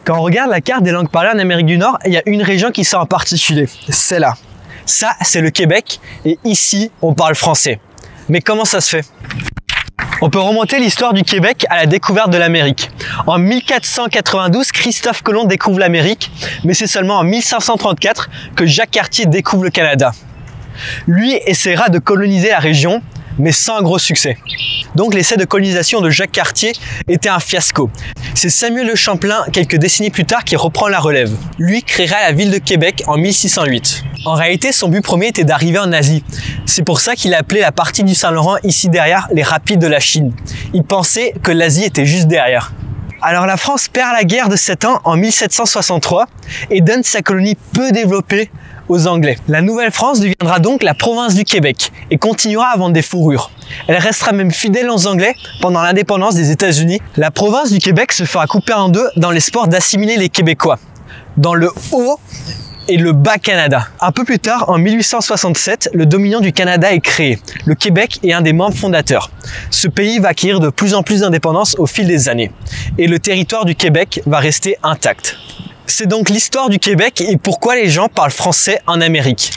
Quand on regarde la carte des langues parlées en Amérique du Nord, il y a une région qui sort en particulier, c'est là. Ça, c'est le Québec et ici, on parle français. Mais comment ça se fait? On peut remonter l'histoire du Québec à la découverte de l'Amérique. En 1492, Christophe Colomb découvre l'Amérique, mais c'est seulement en 1534 que Jacques Cartier découvre le Canada. Lui essaiera de coloniser la région, mais sans gros succès. Donc l'essai de colonisation de Jacques Cartier était un fiasco. C'est Samuel de Champlain, quelques décennies plus tard, qui reprend la relève. Lui créera la ville de Québec en 1608. En réalité, son but premier était d'arriver en Asie. C'est pour ça qu'il a appelé la partie du Saint-Laurent ici derrière les rapides de la Chine. Il pensait que l'Asie était juste derrière. Alors la France perd la guerre de 7 ans en 1763 et donne sa colonie peu développée aux Anglais. La Nouvelle-France deviendra donc la province du Québec et continuera à vendre des fourrures. Elle restera même fidèle aux Anglais pendant l'indépendance des États-Unis. La province du Québec se fera couper en deux dans l'espoir d'assimiler les Québécois dans le Haut et le Bas Canada. Un peu plus tard, en 1867, le Dominion du Canada est créé. Le Québec est un des membres fondateurs. Ce pays va acquérir de plus en plus d'indépendance au fil des années et le territoire du Québec va rester intact. C'est donc l'histoire du Québec et pourquoi les gens parlent français en Amérique.